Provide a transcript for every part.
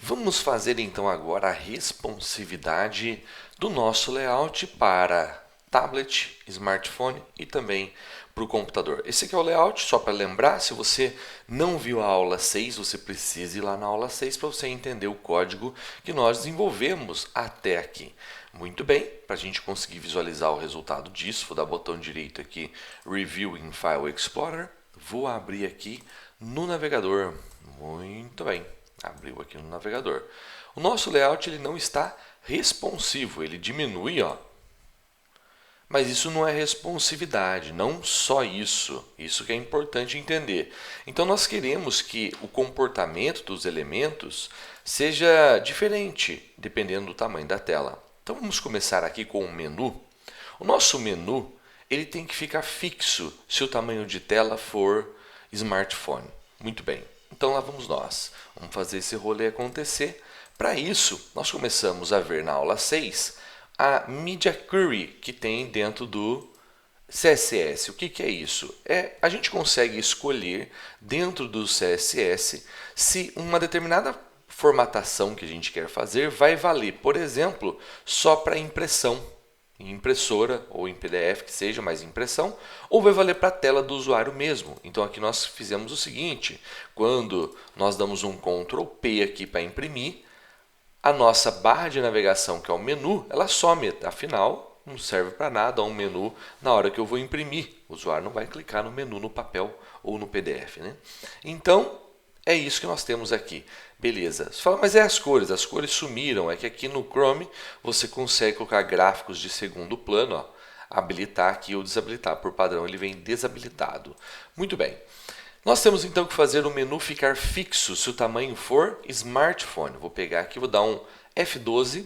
Vamos fazer então agora a responsividade do nosso layout para tablet, smartphone e também para o computador. Esse aqui é o layout, só para lembrar, se você não viu a aula 6, você precisa ir lá na aula 6 para você entender o código que nós desenvolvemos até aqui. Muito bem, para a gente conseguir visualizar o resultado disso, vou dar botão direito aqui, Review in File Explorer, vou abrir aqui no navegador. Muito bem. Abriu aqui no navegador. O nosso layout ele não está responsivo, ele diminui, ó. Mas isso não é responsividade, não só isso. Isso que é importante entender. Então nós queremos que o comportamento dos elementos seja diferente, dependendo do tamanho da tela. Então vamos começar aqui com o menu. O nosso menu ele tem que ficar fixo se o tamanho de tela for smartphone. Muito bem. Então lá vamos nós. Vamos fazer esse rolê acontecer. Para isso, nós começamos a ver na aula 6 a Media Query que tem dentro do CSS. O que é isso? A gente consegue escolher dentro do CSS se uma determinada formatação que a gente quer fazer vai valer, por exemplo, só para impressão. Em impressora ou em PDF, que seja mais impressão, ou vai valer para a tela do usuário mesmo. Então aqui nós fizemos o seguinte, quando nós damos um Ctrl P aqui para imprimir, a nossa barra de navegação, que é o menu, ela some, afinal não serve para nada um menu na hora que eu vou imprimir. O usuário não vai clicar no menu no papel ou no PDF, né? Então, é isso que nós temos aqui. Beleza. Você fala, mas as cores sumiram. É que aqui no Chrome você consegue colocar gráficos de segundo plano, ó, habilitar aqui ou desabilitar. Por padrão ele vem desabilitado. Muito bem. Nós temos então que fazer o menu ficar fixo se o tamanho for smartphone. Vou pegar aqui, vou dar um F12.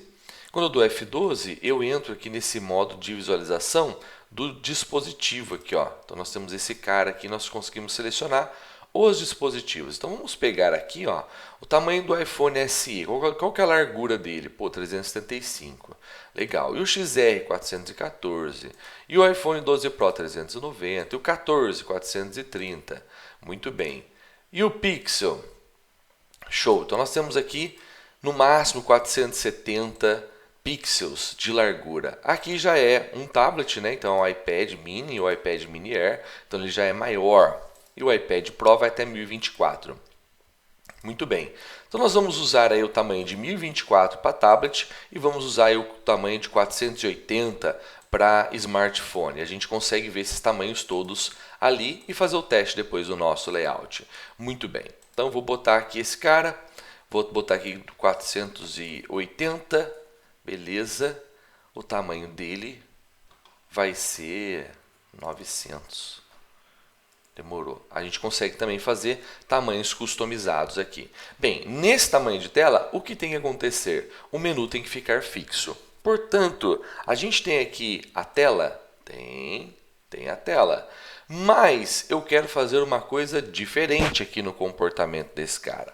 Quando eu dou F12, eu entro aqui nesse modo de visualização do dispositivo aqui, ó. Então nós temos esse cara aqui, nós conseguimos selecionar os dispositivos. Então vamos pegar aqui, ó, o tamanho do iPhone SE. Qual que é a largura dele? Pô, 375. Legal. E o XR 414. E o iPhone 12 Pro 390. E o 14 430. Muito bem. E o Pixel? Show. Então nós temos aqui no máximo 470 pixels de largura. Aqui já é um tablet, né? Então é um iPad mini ou iPad mini Air. Então ele já é maior. E o iPad Pro vai até 1024. Muito bem. Então nós vamos usar aí o tamanho de 1024 para tablet e vamos usar aí o tamanho de 480 para smartphone. A gente consegue ver esses tamanhos todos ali e fazer o teste depois do nosso layout. Muito bem. Então vou botar aqui esse cara. Vou botar aqui 480. Beleza. O tamanho dele vai ser 900. Demorou. A gente consegue também fazer tamanhos customizados aqui. Bem, nesse tamanho de tela, o que tem que acontecer? O menu tem que ficar fixo. Portanto, a gente tem aqui a tela? Tem a tela. Mas eu quero fazer uma coisa diferente aqui no comportamento desse cara.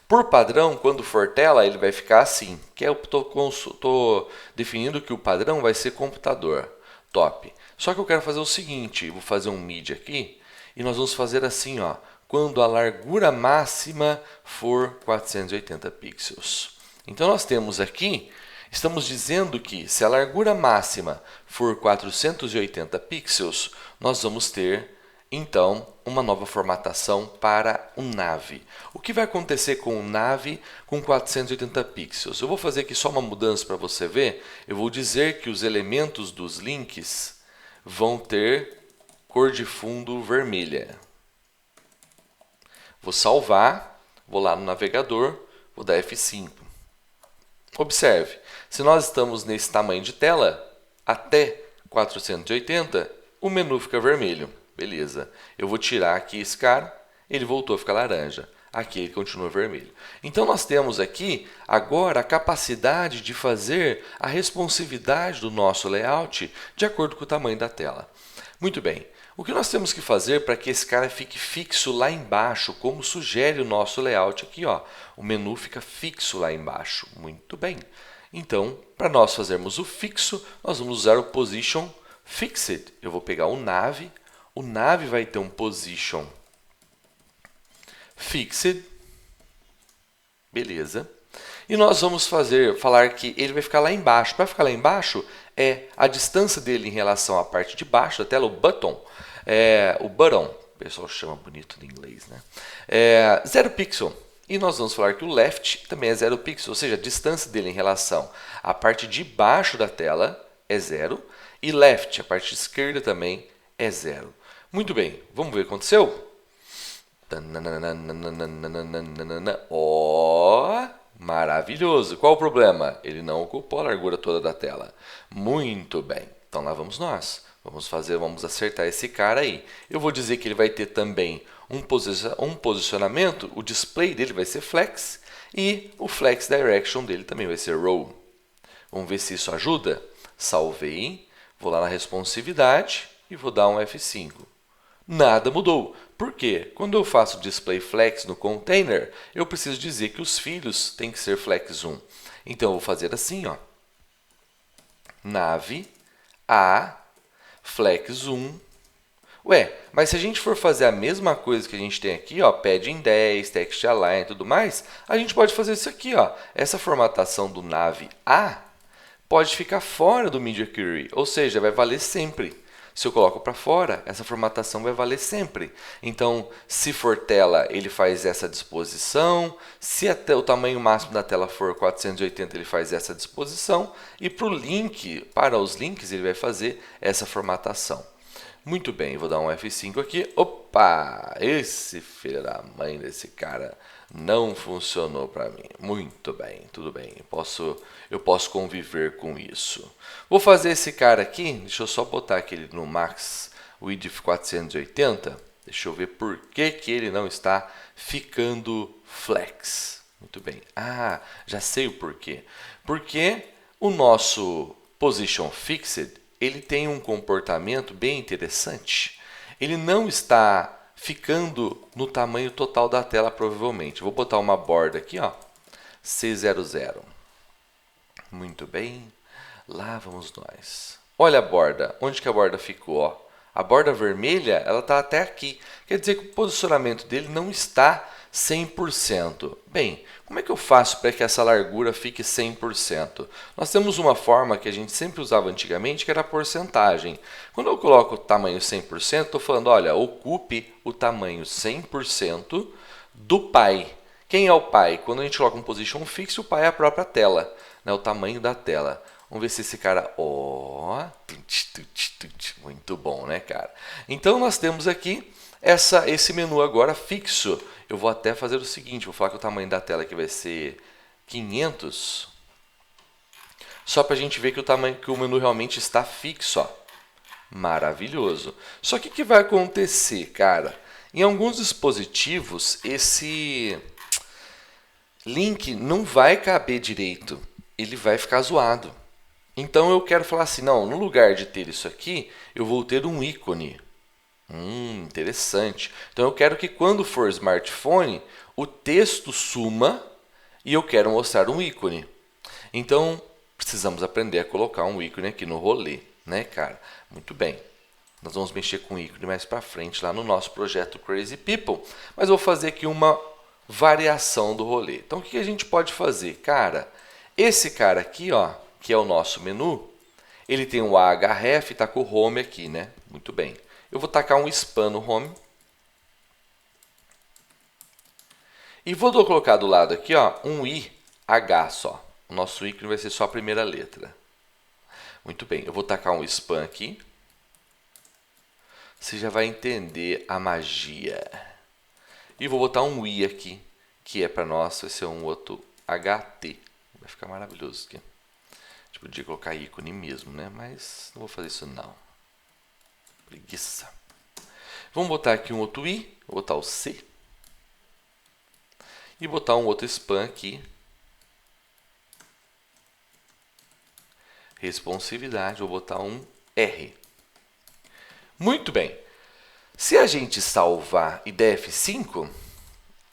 Por padrão, quando for tela, ele vai ficar assim. Que eu estou definindo que o padrão vai ser computador. Top. Só que eu quero fazer o seguinte, vou fazer um mid aqui. E nós vamos fazer assim, ó, quando a largura máxima for 480 pixels. Então nós temos aqui, estamos dizendo que se a largura máxima for 480 pixels, nós vamos ter então uma nova formatação para um nav. O que vai acontecer com um nav com 480 pixels? Eu vou fazer aqui só uma mudança para você ver. Eu vou dizer que os elementos dos links vão ter cor de fundo vermelha. Vou salvar, vou lá no navegador, vou dar F5. Observe, se nós estamos nesse tamanho de tela, até 480, o menu fica vermelho. Beleza. Eu vou tirar aqui esse cara, ele voltou a ficar laranja. Aqui ele continua vermelho. Então nós temos aqui agora a capacidade de fazer a responsividade do nosso layout de acordo com o tamanho da tela. Muito bem. O que nós temos que fazer para que esse cara fique fixo lá embaixo, como sugere o nosso layout aqui, ó. O menu fica fixo lá embaixo. Muito bem. Então, para nós fazermos o fixo, nós vamos usar o Position Fixed. Eu vou pegar o nav vai ter um Position Fixed. Beleza. E nós vamos falar que ele vai ficar lá embaixo. Para ficar lá embaixo, a distância dele em relação à parte de baixo da tela, o button, o pessoal chama bonito em inglês, né? 0 pixel. E nós vamos falar que o left também é 0 pixel, ou seja, a distância dele em relação à parte de baixo da tela é 0. E left, a parte esquerda também é 0. Muito bem, vamos ver o que aconteceu? Ó, maravilhoso. Qual o problema? Ele não ocupou a largura toda da tela. Muito bem. Então lá vamos nós. Vamos acertar esse cara aí. Eu vou dizer que ele vai ter também um posicionamento. O display dele vai ser flex e o flex direction dele também vai ser row. Vamos ver se isso ajuda. Salvei. Vou lá na responsividade e vou dar um F5. Nada mudou. Por quê? Quando eu faço display flex no container, eu preciso dizer que os filhos têm que ser flex 1. Então, eu vou fazer assim, ó. Nav a flex 1. Ué, mas se a gente for fazer a mesma coisa que a gente tem aqui, ó, padding 10, text align e tudo mais, a gente pode fazer isso aqui, ó. Essa formatação do nav a pode ficar fora do media query, ou seja, vai valer sempre. Se eu coloco para fora, essa formatação vai valer sempre. Então, se for tela, ele faz essa disposição. Se até o tamanho máximo da tela for 480, ele faz essa disposição. E para os links, ele vai fazer essa formatação. Muito bem, vou dar um F5 aqui. Opa! Esse filho da mãe desse cara não funcionou para mim. Muito bem, tudo bem. Eu posso conviver com isso. Vou fazer esse cara aqui. Deixa eu só botar aquele no max width 480. Deixa eu ver por que ele não está ficando flex. Muito bem. Ah, já sei o porquê. Porque o nosso position fixed, ele tem um comportamento bem interessante. Ele não está ficando no tamanho total da tela, provavelmente. Vou botar uma borda aqui, ó, C00. Muito bem. Lá vamos nós. Olha a borda. Onde que a borda ficou? Ó? A borda vermelha, ela está até aqui. Quer dizer que o posicionamento dele não está 100%. Bem, como é que eu faço para que essa largura fique 100%? Nós temos uma forma que a gente sempre usava antigamente, que era a porcentagem. Quando eu coloco o tamanho 100%, estou falando, olha, ocupe o tamanho 100% do pai. Quem é o pai? Quando a gente coloca um position fixo, o pai é a própria tela, né? O tamanho da tela. Vamos ver se esse cara... Muito bom, né, cara? Então, nós temos aqui esse menu agora fixo. Eu vou até fazer o seguinte, vou falar que o tamanho da tela aqui vai ser 500. Só para a gente ver que o menu realmente está fixo, ó. Maravilhoso. Só que o que vai acontecer, cara? Em alguns dispositivos, esse link não vai caber direito. Ele vai ficar zoado. Então, eu quero falar assim, não, no lugar de ter isso aqui, eu vou ter um ícone. Interessante. Então, eu quero que quando for smartphone, o texto suma e eu quero mostrar um ícone. Então, precisamos aprender a colocar um ícone aqui no rolê, né, cara? Muito bem. Nós vamos mexer com o ícone mais para frente lá no nosso projeto Crazy People. Mas eu vou fazer aqui uma variação do rolê. Então, o que a gente pode fazer? Cara, esse cara aqui, ó, que é o nosso menu, ele tem um ahref e está com o home aqui, né? Muito bem. Eu vou tacar um span no home. E vou colocar do lado aqui, ó, um IH só. O nosso ícone vai ser só a primeira letra. Muito bem, eu vou tacar um span aqui. Você já vai entender a magia. E vou botar um I aqui, que é para nós, vai ser um outro HT. Vai ficar maravilhoso aqui. A gente podia colocar ícone mesmo, né? Mas não vou fazer isso não. Preguiça. Vamos botar aqui um outro I, vou botar o C. E botar um outro span aqui. Responsividade, vou botar um R. Muito bem. Se a gente salvar e der F5,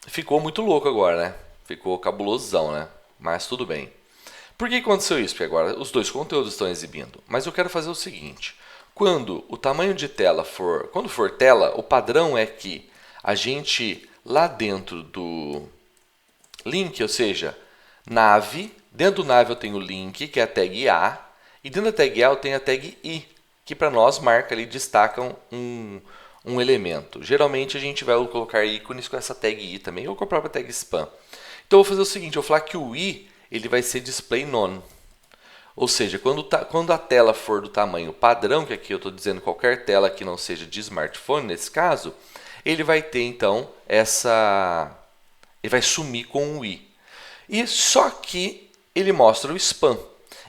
ficou muito louco agora, né? Ficou cabulosão, né? Mas tudo bem. Por que aconteceu isso? Porque agora os dois conteúdos estão exibindo. Mas eu quero fazer o seguinte. Quando o tamanho de tela for... Quando for tela, o padrão é que a gente, lá dentro do link, ou seja, Nave, dentro do nave eu tenho o link, que é a tag A, e dentro da tag A eu tenho a tag I, que para nós marca ali, destacam um elemento. Geralmente a gente vai colocar ícones com essa tag I também, ou com a própria tag spam. Então eu vou fazer o seguinte, eu vou falar que o I ele vai ser display none. Ou seja, quando a tela for do tamanho padrão, que aqui eu estou dizendo qualquer tela que não seja de smartphone, nesse caso, ele vai ter então ele vai sumir com o I. E só que ele mostra o spam.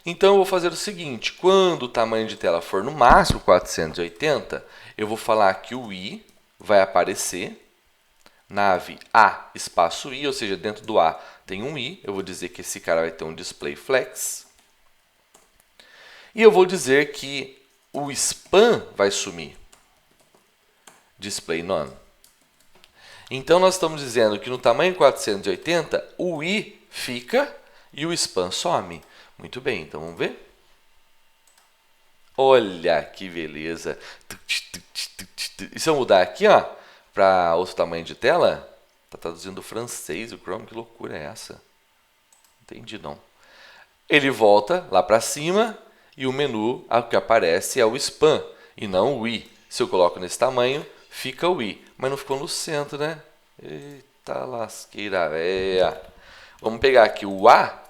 Então eu vou fazer o seguinte, quando o tamanho de tela for no máximo 480, eu vou falar que o I vai aparecer, nave A espaço I, ou seja, dentro do A tem um I, eu vou dizer que esse cara vai ter um display flex. E eu vou dizer que o spam vai sumir, display none. Então nós estamos dizendo que no tamanho 480, o I fica e o spam some. Muito bem, então vamos ver? Olha que beleza! E se eu mudar aqui, ó, para outro tamanho de tela, tá traduzindo francês o Chrome, que loucura é essa? Entendi não. Ele volta lá para cima e o menu, o que aparece é o spam e não o I. Se eu coloco nesse tamanho, fica o I, mas não ficou no centro, né? Eita lasqueira véia! Vamos pegar aqui o A.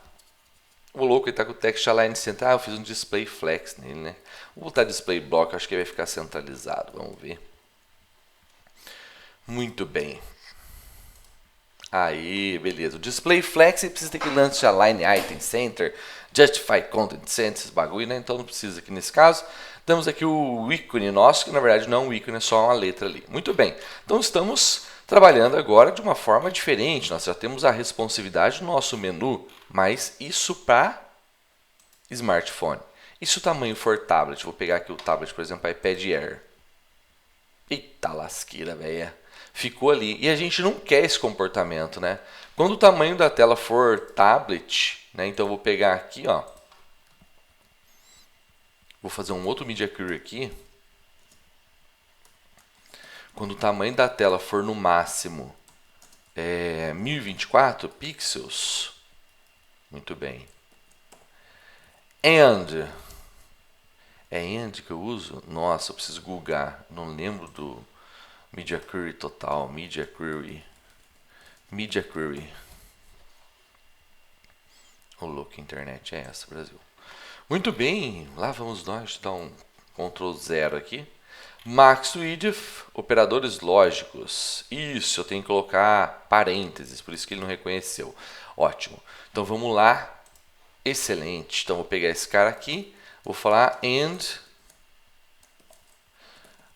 O louco, ele está com o Text Align Center. Eu fiz um display flex nele, né? Vou botar display block, acho que vai ficar centralizado. Vamos ver. Muito bem. Aí, beleza. O display flex precisa ter que lance Align Item Center, Justify Content Center, esses bagulho, né? Então não precisa aqui nesse caso. Temos aqui o ícone nosso, que na verdade não é um ícone, é só uma letra ali. Muito bem. Então estamos trabalhando agora de uma forma diferente. Nós já temos a responsividade do nosso menu, mas isso para smartphone. E se o tamanho for tablet? Vou pegar aqui o tablet, por exemplo, iPad Air. Eita lasqueira, velha. Ficou ali. E a gente não quer esse comportamento, né? Quando o tamanho da tela for tablet, né? Então eu vou pegar aqui, ó. Vou fazer um outro Media Query aqui. Quando o tamanho da tela for no máximo 1024 pixels. Muito bem. And. É and que eu uso? Nossa, eu preciso googar. Não lembro do Media Query total. Media Query. O louco, internet é essa, Brasil. Muito bem, lá vamos nós dar um Ctrl 0 aqui. Max width, operadores lógicos. Isso, eu tenho que colocar parênteses, por isso que ele não reconheceu. Ótimo. Então vamos lá. Excelente. Então vou pegar esse cara aqui, vou falar and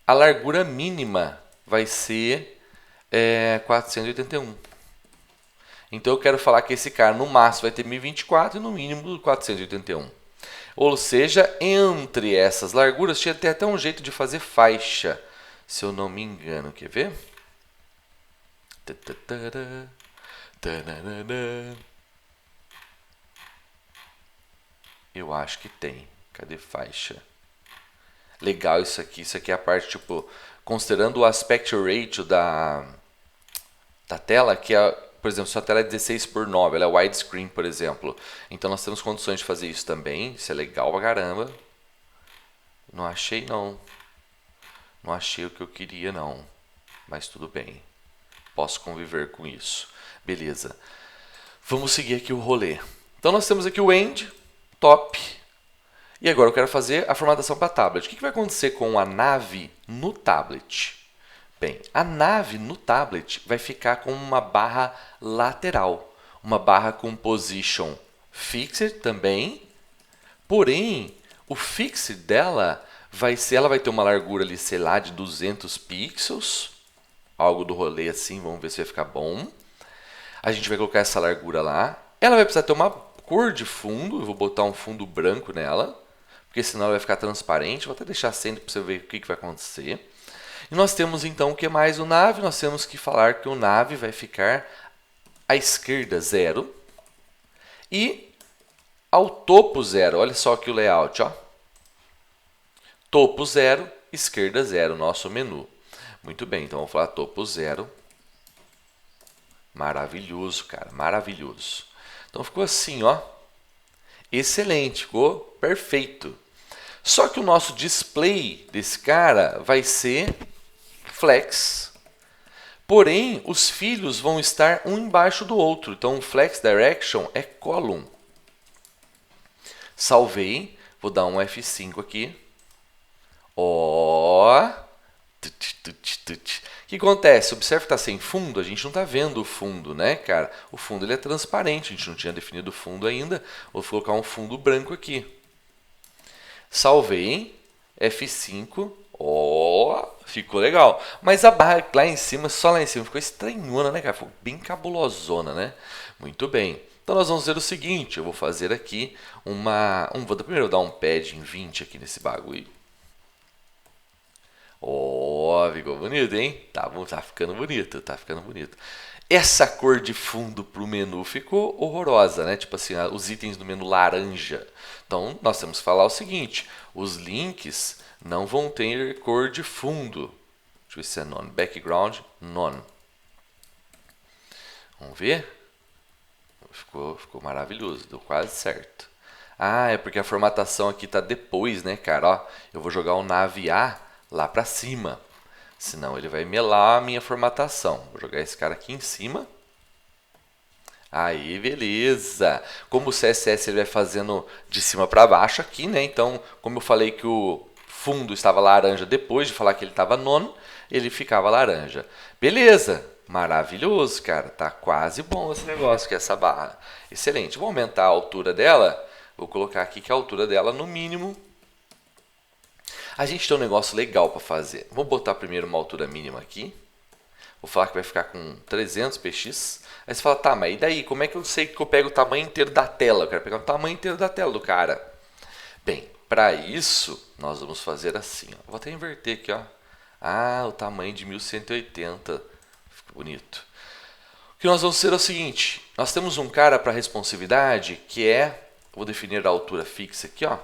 a largura mínima vai ser 481. Então eu quero falar que esse cara no máximo vai ter 1024 e no mínimo 481. Ou seja, entre essas larguras tinha até um jeito de fazer faixa, se eu não me engano. Quer ver? Eu acho que tem. Cadê faixa? Legal isso aqui. Isso aqui é a parte, tipo, considerando o aspect ratio da tela, que é, por exemplo, se a tela é 16:9, ela é widescreen, por exemplo. Então nós temos condições de fazer isso também. Isso é legal pra caramba. Não achei, não. Não achei o que eu queria, não. Mas tudo bem. Posso conviver com isso. Beleza. Vamos seguir aqui o rolê. Então nós temos aqui o end, top. E agora eu quero fazer a formatação para tablet. O que vai acontecer com a nave no tablet? Bem, a nave no tablet vai ficar com uma barra lateral. Uma barra com position fixed também. Porém, o fixed dela ela vai ter uma largura ali, sei lá, de 200 pixels. Algo do rolê assim, vamos ver se vai ficar bom. A gente vai colocar essa largura lá. Ela vai precisar ter uma cor de fundo. Eu vou botar um fundo branco nela, porque senão ela vai ficar transparente. Vou até deixar acendo para você ver o que vai acontecer. E nós temos então o que mais o nave? Nós temos que falar que o nave vai ficar à esquerda 0 e ao topo 0. Olha só aqui o layout, ó. Topo 0, esquerda 0, nosso menu. Muito bem, então vamos falar topo 0. Maravilhoso, cara, maravilhoso. Então ficou assim, ó. Excelente, ficou perfeito. Só que o nosso display desse cara vai ser flex. Porém, os filhos vão estar um embaixo do outro. Então, o flex direction é column. Salvei. Vou dar um F5 aqui. Ó. O que acontece? Observe que está sem fundo. A gente não está vendo o fundo, né, cara? O fundo ele é transparente. A gente não tinha definido o fundo ainda. Vou colocar um fundo branco aqui. Salvei. F5. Ó, ficou legal. Mas a barra lá em cima, só lá em cima, ficou estranhona, né, cara? Ficou bem cabulosona, né? Muito bem. Então nós vamos fazer o seguinte, eu vou fazer aqui vou primeiro dar um padding 20 aqui nesse bagulho. Ó, ficou bonito, hein? Tá bom, tá ficando bonito, tá ficando bonito. Essa cor de fundo pro menu ficou horrorosa, né? Tipo assim, os itens do menu laranja. Então, nós temos que falar o seguinte, os links não vão ter cor de fundo. Deixa eu ver se é none. Background, none. Vamos ver? Ficou maravilhoso, deu quase certo. Ah, é porque a formatação aqui tá depois, né, cara? Ó, eu vou jogar o nave A lá pra cima. Senão ele vai melar a minha formatação. Vou jogar esse cara aqui em cima. Aí, beleza. Como o CSS ele vai fazendo de cima para baixo aqui, né? Então, como eu falei que o fundo estava laranja depois de falar que ele estava nono, ele ficava laranja. Beleza. Maravilhoso, cara. Tá quase bom esse negócio que é essa barra. Excelente. Vou aumentar a altura dela. Vou colocar aqui que a altura dela no mínimo. A gente tem um negócio legal para fazer. Vou botar primeiro uma altura mínima aqui. Vou falar que vai ficar com 300 px. Aí você fala, tá, mas e daí? Como é que eu sei que eu pego o tamanho inteiro da tela? Eu quero pegar o tamanho inteiro da tela do cara. Bem, para isso, nós vamos fazer assim. Ó. Vou até inverter aqui. Ó. Ah, o tamanho de 1180. Fica bonito. O que nós vamos fazer é o seguinte. Nós temos um cara para responsividade que é... Vou definir a altura fixa aqui, ó.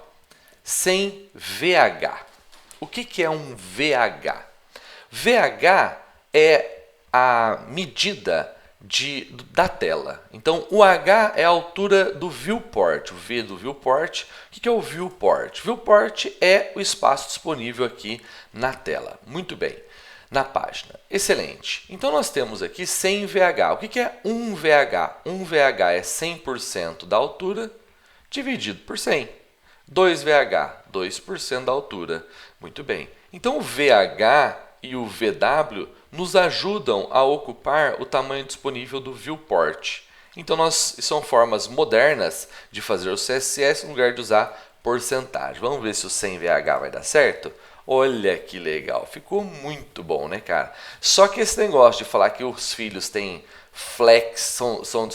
Sem VH. O que é um VH? VH é a medida da tela. Então, o H é a altura do viewport, o V do viewport. O que é o viewport? Viewport é o espaço disponível aqui na tela. Muito bem, na página. Excelente. Então, nós temos aqui 100 VH. O que é 1 VH? 1 VH é 100% da altura dividido por 100. 2 VH, 2% da altura. Muito bem. Então, o VH e o VW nos ajudam a ocupar o tamanho disponível do viewport. Então, são formas modernas de fazer o CSS no lugar de usar porcentagem. Vamos ver se o 100VH vai dar certo? Olha que legal, ficou muito bom, né, cara? Só que esse negócio de falar que os filhos têm flex, são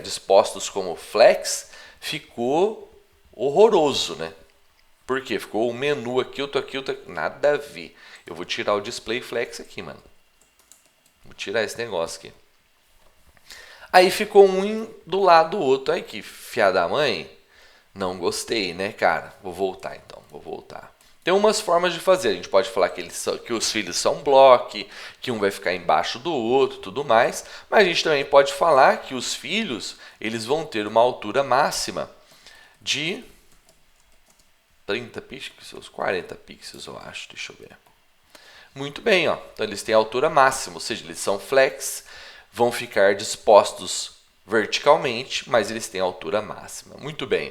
dispostos como flex, ficou horroroso, né? Por quê? Ficou um menu aqui, outro aqui, outro aqui. Nada a ver. Eu vou tirar o display flex aqui, mano. Vou tirar esse negócio aqui. Aí ficou um do lado do outro. Aí que fiada da mãe. Não gostei, né, cara? Vou voltar então. Vou voltar. Tem umas formas de fazer. A gente pode falar que os filhos são bloco, que um vai ficar embaixo do outro, tudo mais. Mas a gente também pode falar que os filhos eles vão ter uma altura máxima de 30 pixels, 40 pixels, eu acho. Deixa eu ver. Muito bem, ó. Então eles têm altura máxima, ou seja, eles são flex, vão ficar dispostos verticalmente, mas eles têm altura máxima. Muito bem.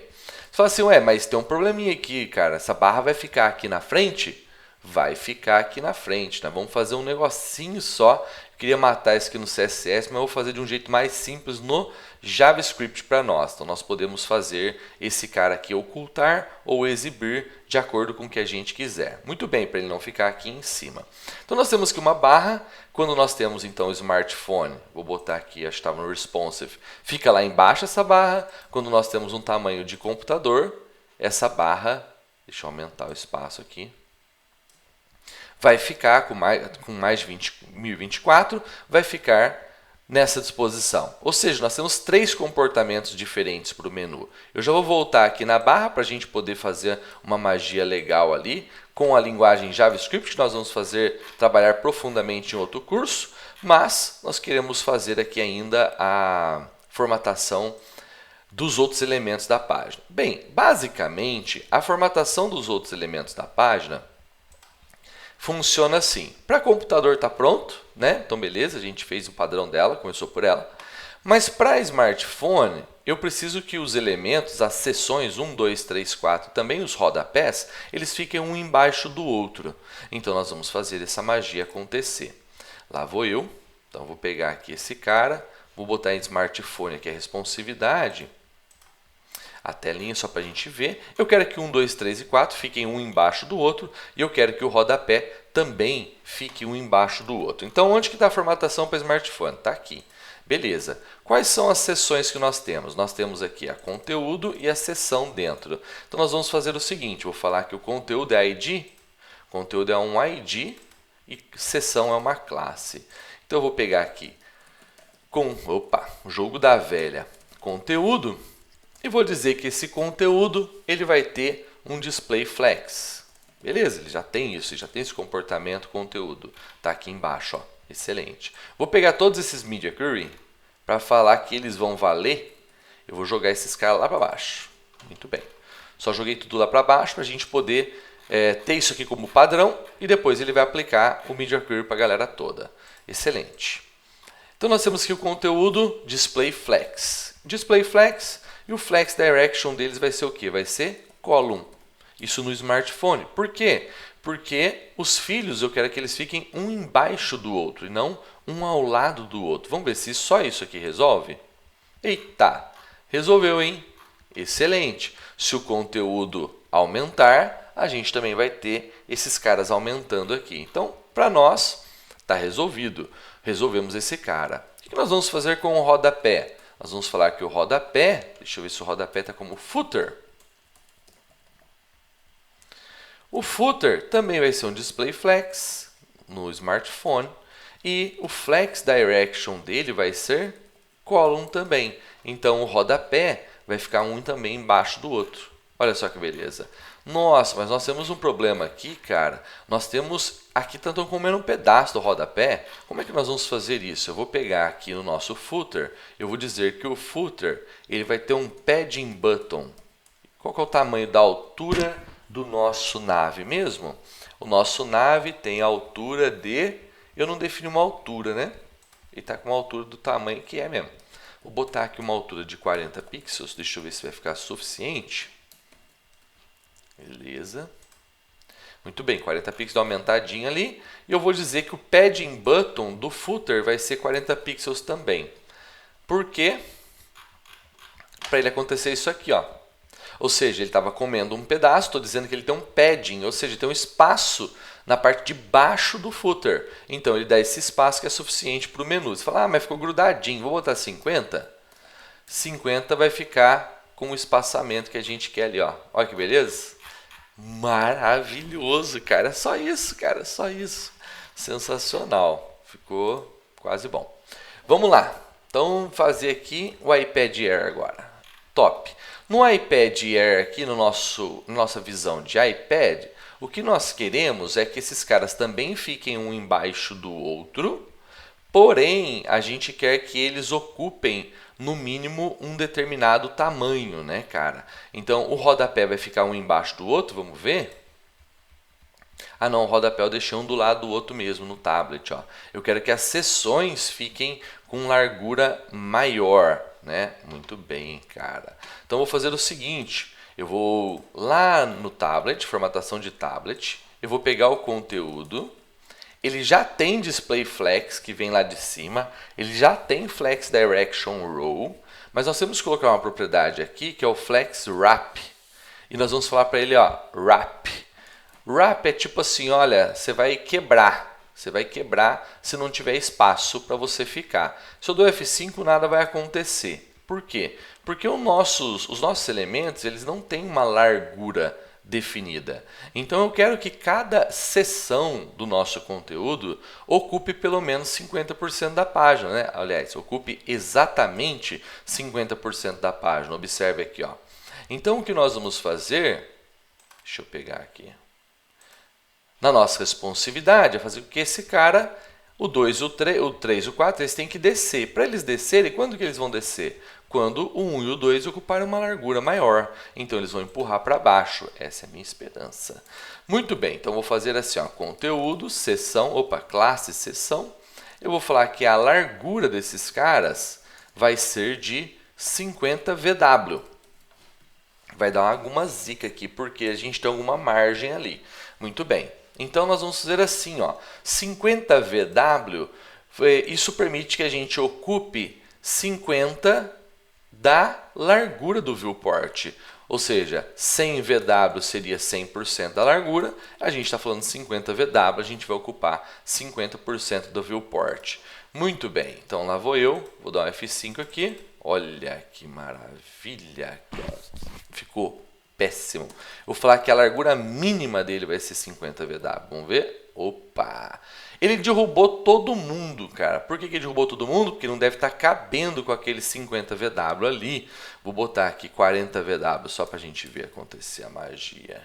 Você fala assim, ué, mas tem um probleminha aqui, cara. Essa barra vai ficar aqui na frente? Vai ficar aqui na frente, né? Vamos fazer um negocinho só. Eu queria matar isso aqui no CSS, mas eu vou fazer de um jeito mais simples no JavaScript para nós. Então, nós podemos fazer esse cara aqui ocultar ou exibir de acordo com o que a gente quiser. Muito bem, para ele não ficar aqui em cima. Então, nós temos aqui uma barra. Quando nós temos, então, o smartphone, vou botar aqui, acho que estava no responsive, fica lá embaixo essa barra. Quando nós temos um tamanho de computador, essa barra, deixa eu aumentar o espaço aqui, vai ficar com mais de 1024, vai ficar nessa disposição. Ou seja, nós temos 3 comportamentos diferentes para o menu. Eu já vou voltar aqui na barra para a gente poder fazer uma magia legal ali com a linguagem JavaScript, que nós vamos trabalhar profundamente em outro curso, mas nós queremos fazer aqui ainda a formatação dos outros elementos da página. Bem, basicamente, a formatação dos outros elementos da página funciona assim. Para computador está pronto, né? Então beleza, a gente fez o padrão dela, começou por ela. Mas para smartphone, eu preciso que os elementos, as seções 1, 2, 3, 4, também os rodapés, eles fiquem um embaixo do outro. Então nós vamos fazer essa magia acontecer. Lá vou eu, então vou pegar aqui esse cara, vou botar em smartphone aqui a responsividade, a telinha só para a gente ver. Eu quero que 1, 2, 3 e 4 fiquem um embaixo do outro e eu quero que o rodapé também fique um embaixo do outro. Então onde que está a formatação para smartphone? Está aqui. Beleza. Quais são as seções que nós temos? Nós temos aqui a conteúdo e a seção dentro. Então nós vamos fazer o seguinte, vou falar que o conteúdo é ID, conteúdo é um ID e seção é uma classe. Então eu vou pegar aqui o jogo da velha, conteúdo, e vou dizer que esse conteúdo ele vai ter um display flex. Beleza, ele já tem isso, já tem esse comportamento conteúdo. Está aqui embaixo, ó. Excelente. Vou pegar todos esses Media Query para falar que eles vão valer. Eu vou jogar esses caras lá para baixo. Muito bem. Só joguei tudo lá para baixo para a gente poder ter isso aqui como padrão e depois ele vai aplicar o Media Query para a galera toda. Excelente. Então nós temos aqui o conteúdo Display Flex. Display Flex e o Flex Direction deles vai ser o quê? Vai ser Column. Isso no smartphone. Por quê? Porque os filhos eu quero que eles fiquem um embaixo do outro e não um ao lado do outro. Vamos ver se só isso aqui resolve? Eita, resolveu, hein? Excelente. Se o conteúdo aumentar, a gente também vai ter esses caras aumentando aqui. Então, para nós, está resolvido. Resolvemos esse cara. O que nós vamos fazer com o rodapé? Nós vamos falar que o rodapé, deixa eu ver se o rodapé está como footer. O footer também vai ser um display flex no smartphone e o flex direction dele vai ser column também. Então o rodapé vai ficar um também embaixo do outro. Olha só que beleza. Nossa, mas nós temos um problema aqui, cara. Nós temos aqui estão comendo um pedaço do rodapé. Como é que nós vamos fazer isso? Eu vou pegar aqui no nosso footer, eu vou dizer que o footer ele vai ter um padding button. Qual que é o tamanho da altura do nosso nave mesmo? O nosso nave tem a altura de... Eu não defini uma altura, né? Ele está com uma altura do tamanho que é mesmo. Vou botar aqui uma altura de 40 pixels. Deixa eu ver se vai ficar suficiente. Beleza. Muito bem, 40 pixels aumentadinho ali. E eu vou dizer que o padding button do footer vai ser 40 pixels também. Por quê? Para ele acontecer isso aqui, ó. Ou seja, ele estava comendo um pedaço, estou dizendo que ele tem um padding, ou seja, tem um espaço na parte de baixo do footer. Então, ele dá esse espaço que é suficiente para o menu. Você fala, mas ficou grudadinho, vou botar 50? 50 vai ficar com o espaçamento que a gente quer ali, ó. Olha que beleza. Maravilhoso, cara. É só isso, cara, é só isso. Sensacional. Ficou quase bom. Vamos lá. Então, fazer aqui o iPad Air agora. Top. No iPad Air, aqui no nossa visão de iPad, o que nós queremos é que esses caras também fiquem um embaixo do outro, porém, a gente quer que eles ocupem, no mínimo, um determinado tamanho, né, cara? Então, o rodapé vai ficar um embaixo do outro, vamos ver? Ah, não, o rodapé eu deixei um do lado do outro mesmo, no tablet, ó. Eu quero que as seções fiquem com largura maior, né? Muito bem, cara. Então, eu vou fazer o seguinte, eu vou lá no tablet, formatação de tablet, eu vou pegar o conteúdo, ele já tem display flex, que vem lá de cima, ele já tem flex direction row, mas nós temos que colocar uma propriedade aqui, que é o flex wrap, e nós vamos falar para ele, ó, wrap. Wrap é tipo assim, olha, você vai quebrar se não tiver espaço para você ficar. Se eu dou F5, nada vai acontecer. Por quê? Porque os nossos elementos eles não têm uma largura definida. Então eu quero que cada seção do nosso conteúdo ocupe pelo menos 50% da página, né? Aliás, ocupe exatamente 50% da página. Observe aqui, ó. Então o que nós vamos fazer, deixa eu pegar aqui. Na nossa responsividade é fazer com que esse cara, o 2, o 3 e o 4, eles têm que descer. Para eles descerem, quando que eles vão descer? quando o 1 e o 2 ocuparem uma largura maior. Então, eles vão empurrar para baixo. Essa é a minha esperança. Muito bem, então vou fazer assim, ó, conteúdo, seção, classe, seção. Eu vou falar que a largura desses caras vai ser de 50 VW. Vai dar alguma zica aqui, porque a gente tem alguma margem ali. Muito bem. Então, nós vamos fazer assim, ó, 50 VW, isso permite que a gente ocupe 50 da largura do viewport. Ou seja, 100 VW seria 100% da largura, a gente está falando 50 VW, a gente vai ocupar 50% do viewport. Muito bem, então lá vou eu, vou dar um F5 aqui, olha que maravilha, ficou péssimo. Eu vou falar que a largura mínima dele vai ser 50 VW, vamos ver? Opa! Ele derrubou todo mundo, cara. Por que ele derrubou todo mundo? Porque não deve estar cabendo com aqueles 50 VW ali. Vou botar aqui 40 VW só para a gente ver acontecer a magia.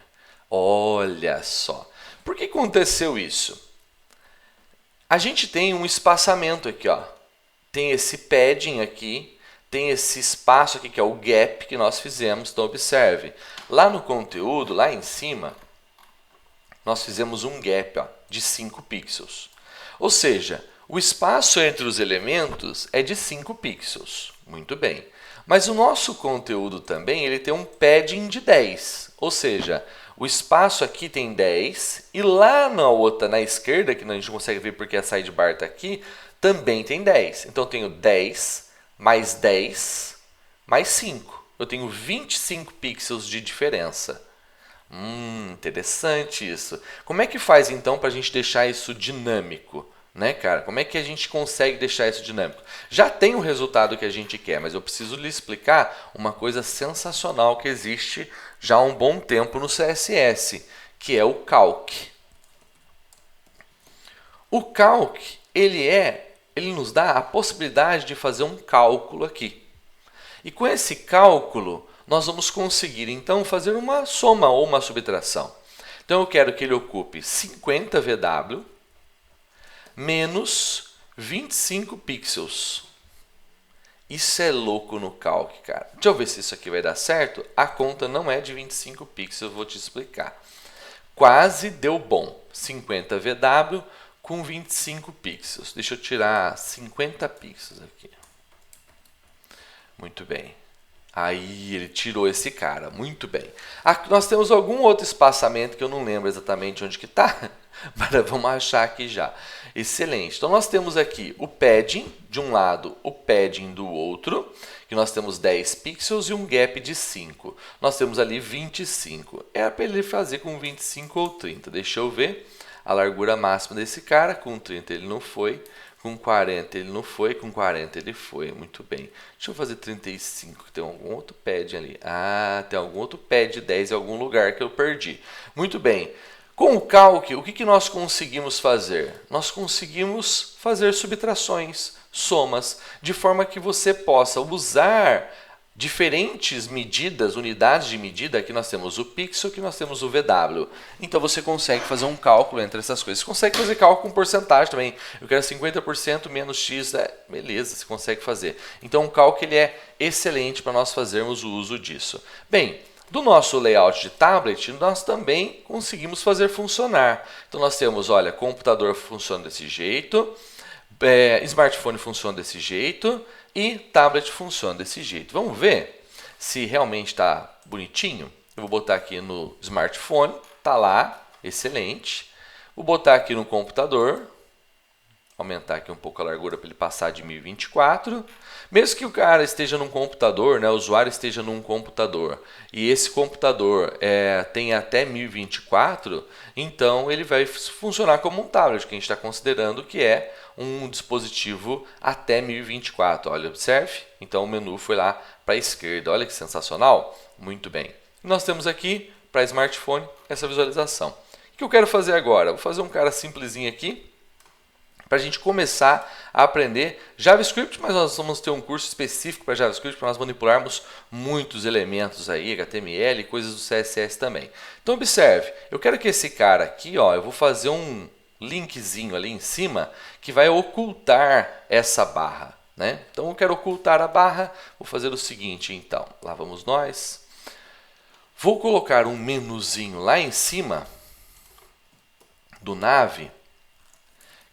Olha só. Por que aconteceu isso? A gente tem um espaçamento aqui, ó. Tem esse padding aqui, tem esse espaço aqui que é o gap que nós fizemos. Então, observe. Lá no conteúdo, lá em cima, nós fizemos um gap, ó, de 5 pixels. Ou seja, o espaço entre os elementos é de 5 pixels. Muito bem. Mas o nosso conteúdo também ele tem um padding de 10. Ou seja, o espaço aqui tem 10 e lá na outra, na esquerda, que a gente não consegue ver porque a sidebar está aqui, também tem 10. Então, eu tenho 10 mais 5. Eu tenho 25 pixels de diferença. Interessante isso. Como é que faz então para a gente deixar isso dinâmico, né, cara? Como é que a gente consegue deixar isso dinâmico? Já tem o resultado que a gente quer, mas eu preciso lhe explicar uma coisa sensacional que existe já há um bom tempo no CSS, que é o calc. O calc, ele nos dá a possibilidade de fazer um cálculo aqui. E com esse cálculo, nós vamos conseguir, então, fazer uma soma ou uma subtração. Então, eu quero que ele ocupe 50 VW menos 25 pixels. Isso é louco no calc, cara. Deixa eu ver se isso aqui vai dar certo. A conta não é de 25 pixels, eu vou te explicar. Quase deu bom. 50 VW com 25 pixels. Deixa eu tirar 50 pixels aqui. Muito bem. Aí ele tirou esse cara, muito bem. Aqui nós temos algum outro espaçamento que eu não lembro exatamente onde que está, mas vamos achar aqui já. Excelente. Então nós temos aqui o padding de um lado, o padding do outro, que nós temos 10 pixels e um gap de 5. Nós temos ali 25. É para ele fazer com 25 ou 30. Deixa eu ver a largura máxima desse cara. Com 30 ele não foi. Com 40 ele não foi, com 40 ele foi. Muito bem. Deixa eu fazer 35, tem algum outro pad ali. Ah, tem algum outro pad de 10 em algum lugar que eu perdi. Muito bem. Com o calc, o que nós conseguimos fazer? Nós conseguimos fazer subtrações, somas, de forma que você possa usar diferentes medidas, unidades de medida. Aqui nós temos o pixel, aqui nós temos o VW. Então você consegue fazer um cálculo entre essas coisas. Você consegue fazer cálculo com porcentagem também. Eu quero 50% menos X, beleza, você consegue fazer. Então o cálculo ele é excelente para nós fazermos o uso disso. Bem, do nosso layout de tablet, nós também conseguimos fazer funcionar. Então nós temos, olha, computador funciona desse jeito, smartphone funciona desse jeito, e tablet funciona desse jeito. Vamos ver se realmente está bonitinho. Eu vou botar aqui no smartphone, está lá, excelente. Vou botar aqui no computador, aumentar aqui um pouco a largura para ele passar de 1024. Mesmo que o cara esteja num computador, né, o usuário esteja num computador, e esse computador tenha até 1024, então ele vai funcionar como um tablet, que a gente está considerando que é um dispositivo até 1024. Olha, observe. Então o menu foi lá para a esquerda. Olha que sensacional. Muito bem. Nós temos aqui para smartphone essa visualização. O que eu quero fazer agora? Vou fazer um cara simplesinho aqui para a gente começar a aprender JavaScript, mas nós vamos ter um curso específico para JavaScript para nós manipularmos muitos elementos aí, HTML e coisas do CSS também. Então observe, eu quero que esse cara aqui, ó, eu vou fazer um linkzinho ali em cima que vai ocultar essa barra. né? Então eu quero ocultar a barra, vou fazer o seguinte, então, lá vamos nós. Vou colocar um menuzinho lá em cima do nav,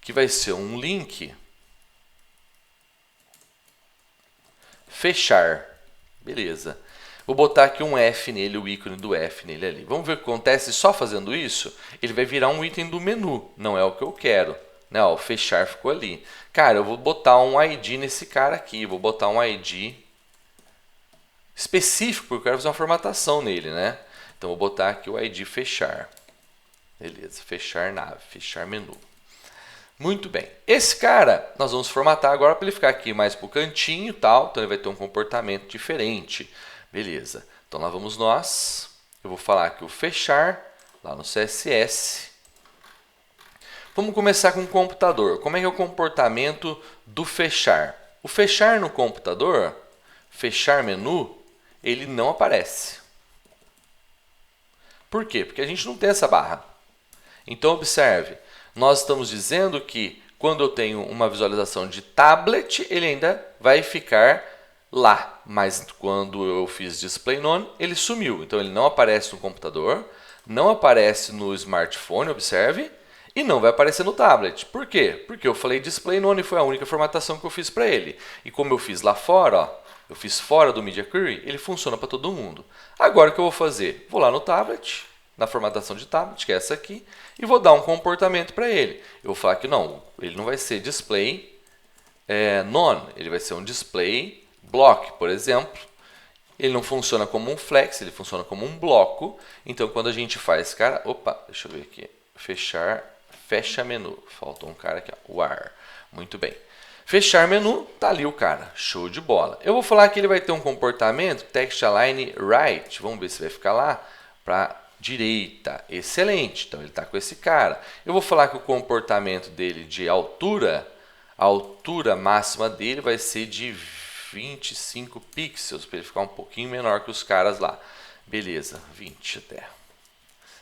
que vai ser um link, fechar, beleza. Vou botar aqui um F nele, o ícone do F nele ali. Vamos ver o que acontece só fazendo isso? Ele vai virar um item do menu, não é o que eu quero. Né? Ó, o fechar ficou ali. Cara, eu vou botar um ID nesse cara aqui, vou botar um ID específico, porque eu quero fazer uma formatação nele, né? Então, vou botar aqui o ID fechar. Beleza, fechar nav, fechar menu. Muito bem. Esse cara, nós vamos formatar agora para ele ficar aqui mais para o cantinho e tal. Então, ele vai ter um comportamento diferente. Beleza. Então, lá vamos nós. Eu vou falar aqui o fechar, lá no CSS. Vamos começar com o computador. Como é que é o comportamento do fechar? O fechar no computador, fechar menu, ele não aparece. Por quê? Porque a gente não tem essa barra. Então, observe, nós estamos dizendo que quando eu tenho uma visualização de tablet, ele ainda vai ficar lá. Mas quando eu fiz display none, ele sumiu. Então, ele não aparece no computador, não aparece no smartphone, observe, e não vai aparecer no tablet. Por quê? Porque eu falei display none, foi a única formatação que eu fiz para ele. E como eu fiz lá fora, ó, eu fiz fora do Media Query, ele funciona para todo mundo. Agora o que eu vou fazer? Vou lá no tablet, na formatação de tablet, que é essa aqui, e vou dar um comportamento para ele. Eu vou falar que não, ele não vai ser display none, ele vai ser um display block, por exemplo. Ele não funciona como um flex, ele funciona como um bloco. Então, quando a gente faz, cara, opa, deixa eu ver aqui, fechar, fecha menu. Faltou um cara aqui, ó, war. Muito bem. Fechar menu, tá ali o cara, show de bola. Eu vou falar que ele vai ter um comportamento text align right, vamos ver se vai ficar lá, para direita, excelente, então ele está com esse cara. Eu vou falar que o comportamento dele de altura, a altura máxima dele vai ser de 25 pixels, para ele ficar um pouquinho menor que os caras lá. Beleza, 20 até.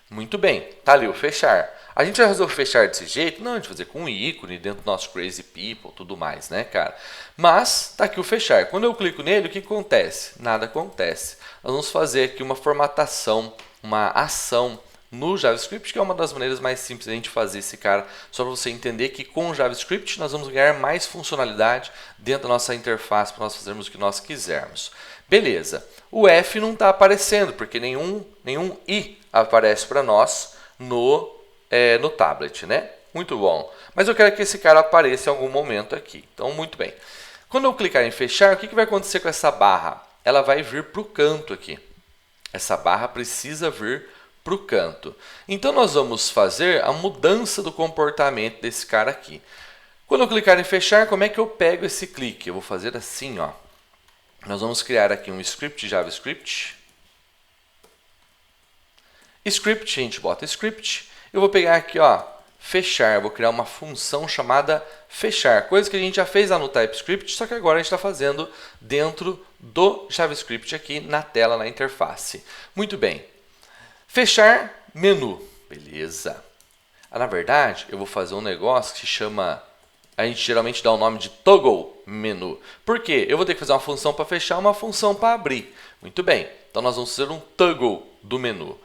Muito bem, tá ali o fechar. A gente vai resolver fechar desse jeito? Não, a gente vai fazer com um ícone dentro do nosso Crazy People, tudo mais, né, cara? Mas tá aqui o fechar. Quando eu clico nele, o que acontece? Nada acontece. Nós vamos fazer aqui uma formatação, uma ação no JavaScript, que é uma das maneiras mais simples de a gente fazer esse cara, só para você entender que com o JavaScript nós vamos ganhar mais funcionalidade dentro da nossa interface para nós fazermos o que nós quisermos. Beleza, o F não está aparecendo, porque nenhum I aparece para nós no tablet, né? Muito bom. Mas eu quero que esse cara apareça em algum momento aqui. Então, muito bem. Quando eu clicar em fechar, o que vai acontecer com essa barra? Ela vai vir para o canto aqui. Essa barra precisa vir para o canto. Então, nós vamos fazer a mudança do comportamento desse cara aqui. Quando eu clicar em fechar, como é que eu pego esse clique? Eu vou fazer assim, ó. Nós vamos criar aqui um script JavaScript. Script, a gente bota script. Eu vou pegar aqui, ó, fechar. Vou criar uma função chamada fechar. Coisa que a gente já fez lá no TypeScript, só que agora a gente está fazendo dentro do JavaScript aqui na tela, na interface. Muito bem. Fechar menu. Beleza. Na verdade, eu vou fazer um negócio que se chama... A gente geralmente dá o nome de toggle menu. Por quê? Eu vou ter que fazer uma função para fechar, uma função para abrir. Muito bem. Então, nós vamos fazer um toggle do menu.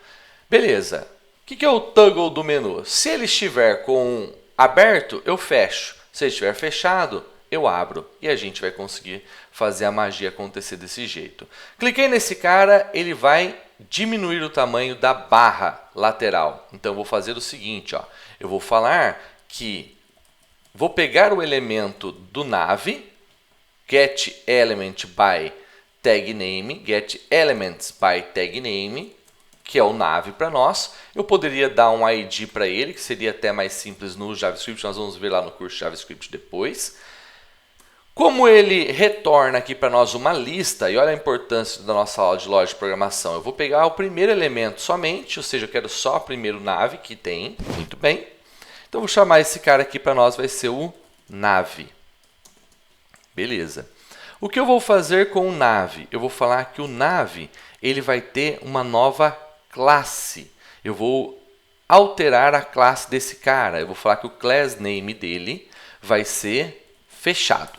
Beleza. O que é o toggle do menu? Se ele estiver com aberto, eu fecho. Se ele estiver fechado, eu abro. E a gente vai conseguir fazer a magia acontecer desse jeito. Cliquei nesse cara, ele vai diminuir o tamanho da barra lateral. Então, eu vou fazer o seguinte, ó. Eu vou falar que vou pegar o elemento do nav, getElement by tagName, getElements by tagName, que é o nav para nós. Eu poderia dar um ID para ele, que seria até mais simples no JavaScript, nós vamos ver lá no curso JavaScript depois. Como ele retorna aqui para nós uma lista, e olha a importância da nossa aula de lógica de programação, eu vou pegar o primeiro elemento somente, ou seja, eu quero só o primeiro nav que tem, muito bem. Então, vou chamar esse cara aqui para nós, vai ser o nav. Beleza. O que eu vou fazer com o nav? Eu vou falar que o nav ele vai ter uma nova classe. Eu vou alterar a classe desse cara. Eu vou falar que o class name dele vai ser fechado.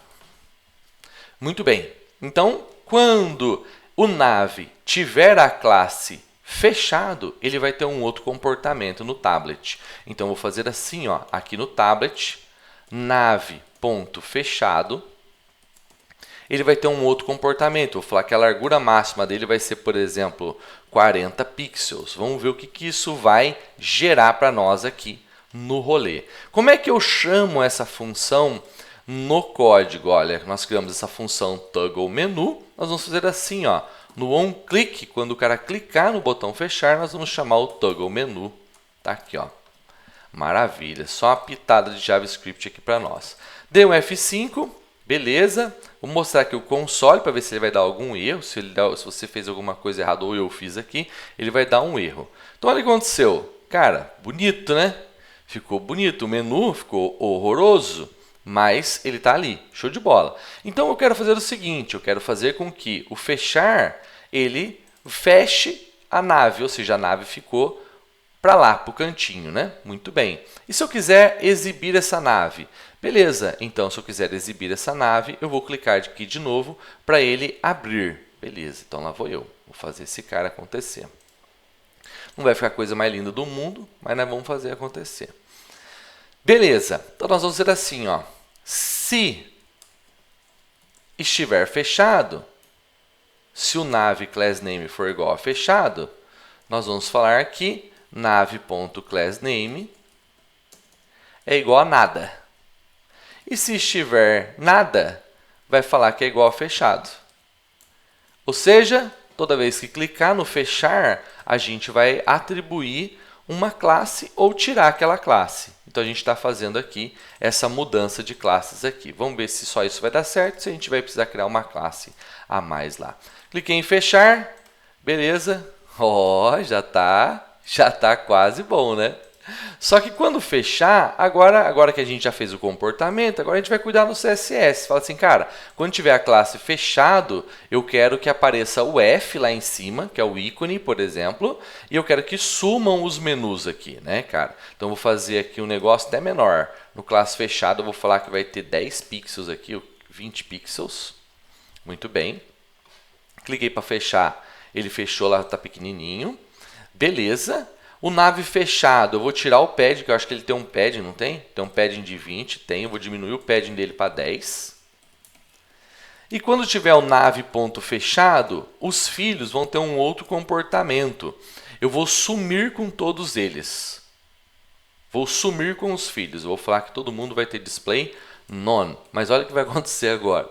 Muito bem. Então, quando o Nave tiver a classe fechado, ele vai ter um outro comportamento no tablet. Então, eu vou fazer assim, ó, aqui no tablet, nave.fechado. Ele vai ter um outro comportamento. Vou falar que a largura máxima dele vai ser, por exemplo, 40 pixels. Vamos ver o que isso vai gerar para nós aqui no rolê. Como é que eu chamo essa função no código? Olha, nós criamos essa função toggle menu. Nós vamos fazer assim, ó, no onClick, quando o cara clicar no botão fechar, nós vamos chamar o toggle menu. Tá aqui, ó. Maravilha, só uma pitada de JavaScript aqui para nós. Dei um F5, beleza. Vou mostrar aqui o console para ver se ele vai dar algum erro. Se você fez alguma coisa errada ou eu fiz aqui, ele vai dar um erro. Então, olha o que aconteceu. Cara, bonito, né? Ficou bonito. O menu ficou horroroso, mas ele está ali. Show de bola. Então, eu quero fazer o seguinte. Eu quero fazer com que o fechar, ele feche a nave. Ou seja, a nave ficou para lá, para o cantinho, né? Muito bem. E se eu quiser exibir essa nave? Beleza, então se eu quiser exibir essa nave, eu vou clicar aqui de novo para ele abrir. Beleza, então lá vou eu. Vou fazer esse cara acontecer. Não vai ficar a coisa mais linda do mundo, mas nós vamos fazer acontecer. Beleza, então nós vamos dizer assim, ó. Se estiver fechado, se o nave className for igual a fechado, nós vamos falar que nave.className é igual a nada. E se estiver nada, vai falar que é igual a fechado. Ou seja, toda vez que clicar no fechar, a gente vai atribuir uma classe ou tirar aquela classe. Então, a gente está fazendo aqui essa mudança de classes aqui. Vamos ver se só isso vai dar certo, se a gente vai precisar criar uma classe a mais lá. Cliquei em fechar, beleza. Ó, já tá quase bom, né? Só que quando fechar, agora que a gente já fez o comportamento, agora a gente vai cuidar no CSS. Fala assim, cara, quando tiver a classe fechado, eu quero que apareça o F lá em cima, que é o ícone, por exemplo, e eu quero que sumam os menus aqui, né, cara? Então, eu vou fazer aqui um negócio até menor. No classe fechado, eu vou falar que vai ter 10 pixels aqui, 20 pixels. Muito bem. Cliquei para fechar, ele fechou lá, tá pequenininho. Beleza. O nave fechado, eu vou tirar o padding, que eu acho que ele tem um padding, não tem? Tem um padding de 20, tem. Eu vou diminuir o padding dele para 10. E quando tiver o nave.fechado, os filhos vão ter um outro comportamento. Eu vou sumir com todos eles. Vou sumir com os filhos. Eu vou falar que todo mundo vai ter display none. Mas olha o que vai acontecer agora.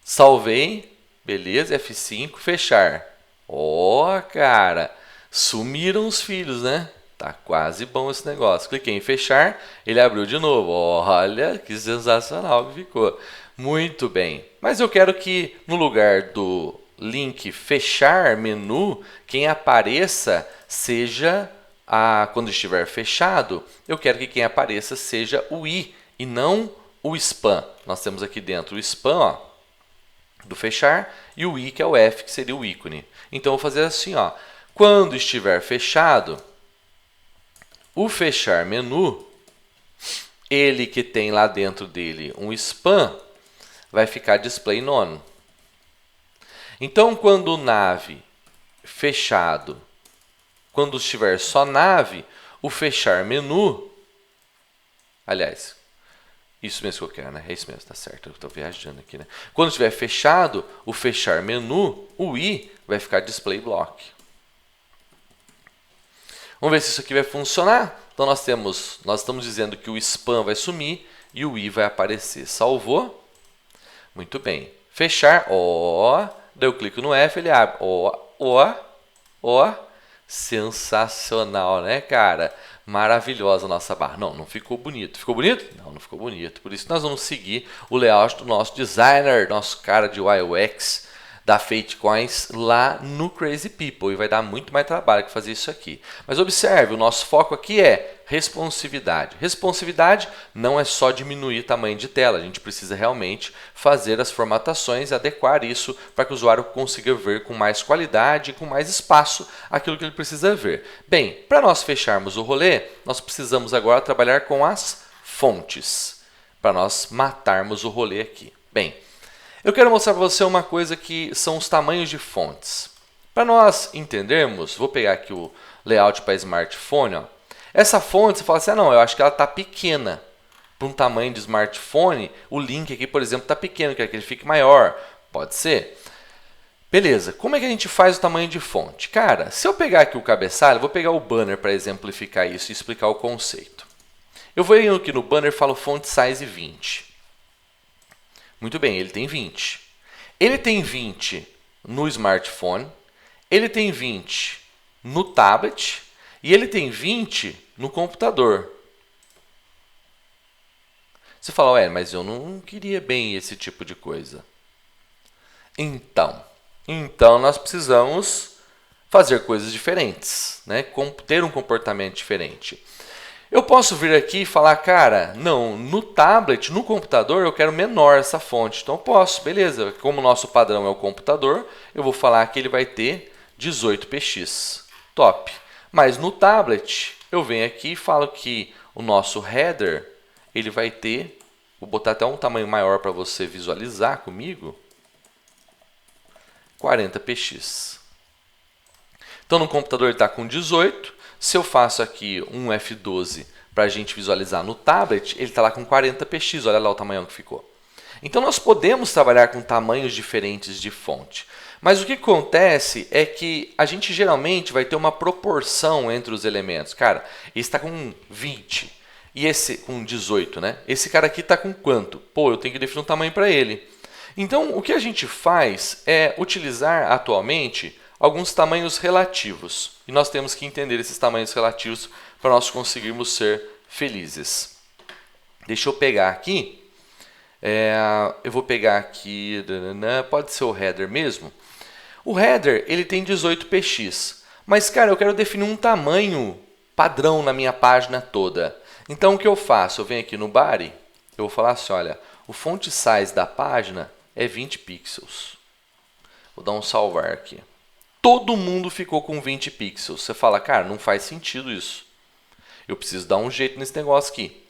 Salvei, beleza, F5, fechar. Ó, cara... Sumiram os filhos, né? Tá quase bom esse negócio. Cliquei em fechar, ele abriu de novo. Olha que sensacional que ficou. Muito bem. Mas eu quero que no lugar do link fechar menu, quem apareça seja, quando estiver fechado, eu quero que quem apareça seja o i e não o spam. Nós temos aqui dentro o spam, ó, do fechar e o i, que é o F, que seria o ícone. Então, eu vou fazer assim, ó. Quando estiver fechado, o fechar menu, ele que tem lá dentro dele um spam, vai ficar display none. Então, quando o nave fechado, quando estiver só nave, o fechar menu, aliás, isso mesmo que eu quero, né? É isso mesmo, tá certo, eu estou viajando aqui, né? Quando estiver fechado, o fechar menu, o i vai ficar display block. Vamos ver se isso aqui vai funcionar. Então, nós estamos dizendo que o spam vai sumir e o i vai aparecer. Salvou. Muito bem. Fechar. Ó. Daí eu clico no F, ele abre. Ó. Sensacional, né, cara? Maravilhosa a nossa barra. Não ficou bonito. Ficou bonito? Não ficou bonito. Por isso, nós vamos seguir o layout do nosso designer, nosso cara de UI UX, da Fatecoins lá no Crazy People, e vai dar muito mais trabalho que fazer isso aqui. Mas observe, o nosso foco aqui é responsividade. Responsividade não é só diminuir o tamanho de tela, a gente precisa realmente fazer as formatações e adequar isso para que o usuário consiga ver com mais qualidade e com mais espaço aquilo que ele precisa ver. Bem, para nós fecharmos o rolê, nós precisamos agora trabalhar com as fontes, para nós matarmos o rolê aqui. Bem, Eu quero mostrar para você uma coisa que são os tamanhos de fontes. Para nós entendermos, vou pegar aqui o layout para smartphone. Ó. Essa fonte, você fala assim, não, eu acho que ela está pequena. Para um tamanho de smartphone, o link aqui, por exemplo, está pequeno, quer que ele fique maior. Pode ser. Beleza, como é que a gente faz o tamanho de fonte? Cara, se eu pegar aqui o cabeçalho, vou pegar o banner para exemplificar isso e explicar o conceito. Eu vou aqui no banner e falo font size 20. Muito bem, ele tem 20. Ele tem 20 no smartphone, ele tem 20 no tablet e ele tem 20 no computador. Você fala, ué, mas eu não queria bem esse tipo de coisa. Então nós precisamos fazer coisas diferentes, né? Ter um comportamento diferente. Eu posso vir aqui e falar, cara, não, no tablet, no computador, eu quero menor essa fonte. Então eu posso, beleza. Como o nosso padrão é o computador, eu vou falar que ele vai ter 18px. Top. Mas no tablet, eu venho aqui e falo que o nosso header, ele vai ter, vou botar até um tamanho maior para você visualizar comigo, 40px. Então no computador ele está com 18. Se eu faço aqui um F12 para a gente visualizar no tablet, ele está lá com 40px, olha lá o tamanho que ficou. Então nós podemos trabalhar com tamanhos diferentes de fonte. Mas o que acontece é que a gente geralmente vai ter uma proporção entre os elementos. Cara, esse está com 20 e esse com 18, né? Esse cara aqui está com quanto? Pô, eu tenho que definir um tamanho para ele. Então o que a gente faz é utilizar atualmente alguns tamanhos relativos. E nós temos que entender esses tamanhos relativos para nós conseguirmos ser felizes. Deixa eu pegar aqui. Eu vou pegar aqui, pode ser o header mesmo. O header ele tem 18px. Mas, cara, eu quero definir um tamanho padrão na minha página toda. Então, o que eu faço? Eu venho aqui no body, eu vou falar assim, olha, o font size da página é 20 pixels. Vou dar um salvar aqui. Todo mundo ficou com 20 pixels. Você fala, cara, não faz sentido isso. Eu preciso dar um jeito nesse negócio aqui.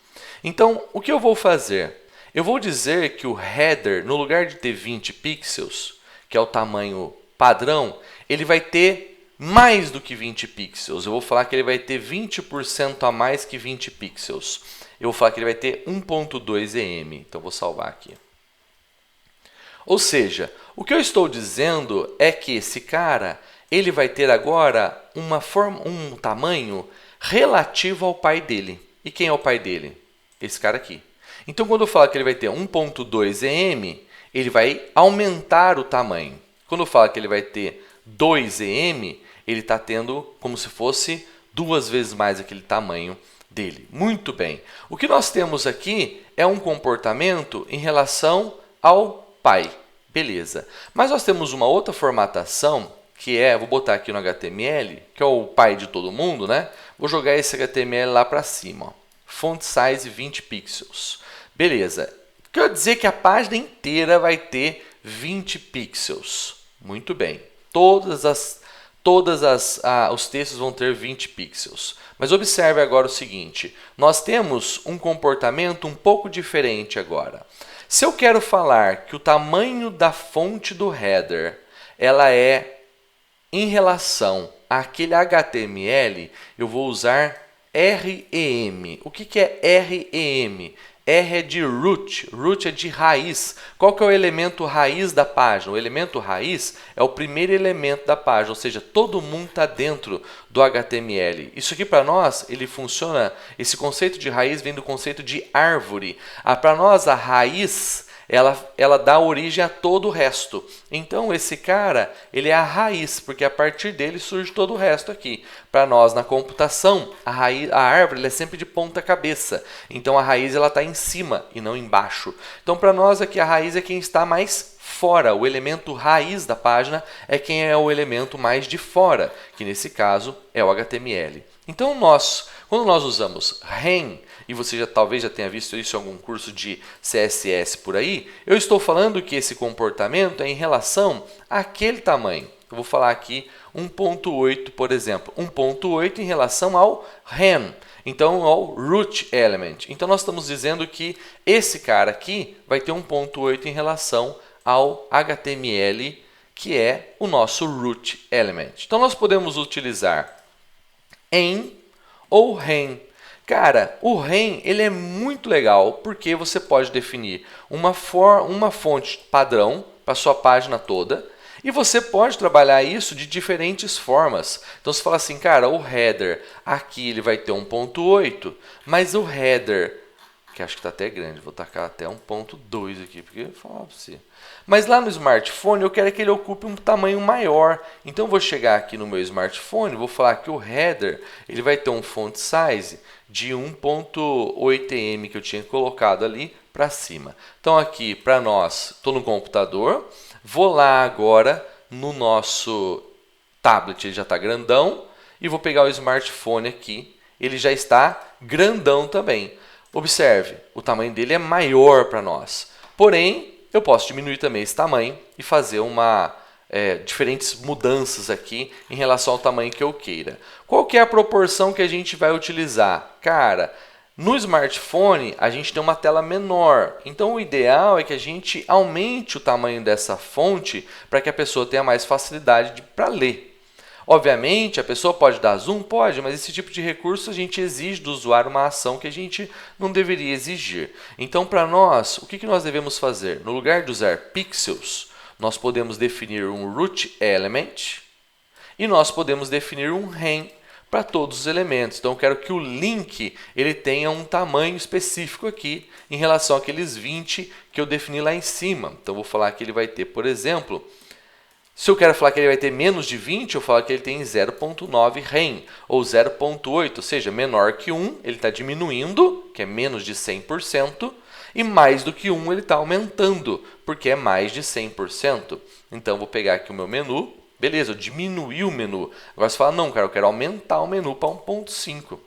Então, o que eu vou fazer? Eu vou dizer que o header, no lugar de ter 20 pixels, que é o tamanho padrão, ele vai ter mais do que 20 pixels. Eu vou falar que ele vai ter 20% a mais que 20 pixels. Eu vou falar que ele vai ter 1.2 em. Então, vou salvar aqui. Ou seja, o que eu estou dizendo é que esse cara ele vai ter agora um tamanho relativo ao pai dele. E quem é o pai dele? Esse cara aqui. Então, quando eu falo que ele vai ter 1.2 em, ele vai aumentar o tamanho. Quando eu falo que ele vai ter 2 em, ele está tendo como se fosse 2 vezes mais aquele tamanho dele. Muito bem. O que nós temos aqui é um comportamento em relação ao pai. Beleza. Mas nós temos uma outra formatação que é, vou botar aqui no HTML, que é o pai de todo mundo, né? Vou jogar esse HTML lá para cima. Ó. Font size 20 pixels. Beleza. Quer dizer que a página inteira vai ter 20 pixels. Muito bem. Os textos vão ter 20 pixels. Mas observe agora o seguinte. Nós temos um comportamento um pouco diferente agora. Se eu quero falar que o tamanho da fonte do header ela é em relação àquele HTML, eu vou usar REM. O que é REM? R é de root, root é de raiz. Qual que é o elemento raiz da página? O elemento raiz é o primeiro elemento da página, ou seja, todo mundo está dentro do HTML. Isso aqui para nós, ele funciona, esse conceito de raiz vem do conceito de árvore. Para nós, a raiz, ela dá origem a todo o resto. Então, esse cara, ele é a raiz, porque a partir dele surge todo o resto aqui. Para nós, na computação, a árvore ela é sempre de ponta cabeça. Então, a raiz está em cima e não embaixo. Então, para nós aqui, a raiz é quem está mais fora. O elemento raiz da página é quem é o elemento mais de fora, que nesse caso é o HTML. Então, quando nós usamos REM, e você talvez já tenha visto isso em algum curso de CSS por aí, eu estou falando que esse comportamento é em relação àquele tamanho. Eu vou falar aqui 1.8, por exemplo. 1.8 em relação ao REM, então ao root element. Então nós estamos dizendo que esse cara aqui vai ter 1.8 em relação ao HTML, que é o nosso root element. Então, nós podemos utilizar em ou ren. Cara, o ren ele é muito legal porque você pode definir uma fonte padrão para sua página toda e você pode trabalhar isso de diferentes formas. Então você fala assim, cara, o header aqui ele vai ter 1.8, mas o header, que acho que está até grande, vou tacar até 1.2 aqui, porque eu vou falar para você. Mas lá no smartphone eu quero que ele ocupe um tamanho maior. Então eu vou chegar aqui no meu smartphone, vou falar que o header ele vai ter um font size de 1.8m que eu tinha colocado ali para cima. Então aqui para nós, estou no computador, vou lá agora no nosso tablet, ele já está grandão, e vou pegar o smartphone aqui, ele já está grandão também. Observe, o tamanho dele é maior para nós, porém eu posso diminuir também esse tamanho e fazer diferentes mudanças aqui em relação ao tamanho que eu queira. Qual que é a proporção que a gente vai utilizar? Cara, no smartphone a gente tem uma tela menor, então o ideal é que a gente aumente o tamanho dessa fonte para que a pessoa tenha mais facilidade para ler. Obviamente, a pessoa pode dar zoom? Pode, mas esse tipo de recurso a gente exige do usuário uma ação que a gente não deveria exigir. Então, para nós, o que nós devemos fazer? No lugar de usar pixels, nós podemos definir um root element e nós podemos definir um ren para todos os elementos. Então, eu quero que o link ele tenha um tamanho específico aqui em relação àqueles 20 que eu defini lá em cima. Então, eu vou falar que ele vai ter, por exemplo, se eu quero falar que ele vai ter menos de 20, eu falo que ele tem 0.9 ren, ou 0.8, ou seja, menor que 1, ele está diminuindo, que é menos de 100%, e mais do que 1 ele está aumentando, porque é mais de 100%. Então, vou pegar aqui o meu menu, beleza, eu diminuí o menu. Agora você fala, não, cara, eu quero aumentar o menu para 1.5.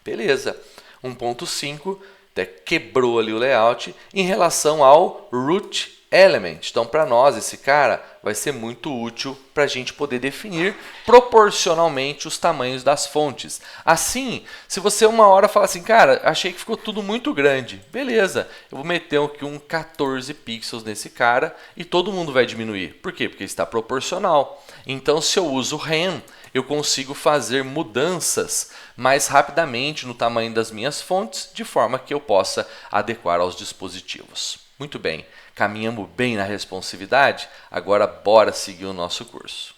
Beleza, 1.5, até quebrou ali o layout em relação ao root element. Então, para nós, esse cara vai ser muito útil para a gente poder definir proporcionalmente os tamanhos das fontes. Assim, se você uma hora fala assim, cara, achei que ficou tudo muito grande. Beleza, eu vou meter aqui um 14 pixels nesse cara e todo mundo vai diminuir. Por quê? Porque ele está proporcional. Então, se eu uso ren, eu consigo fazer mudanças mais rapidamente no tamanho das minhas fontes, de forma que eu possa adequar aos dispositivos. Muito bem, caminhamos bem na responsividade, agora bora seguir o nosso curso.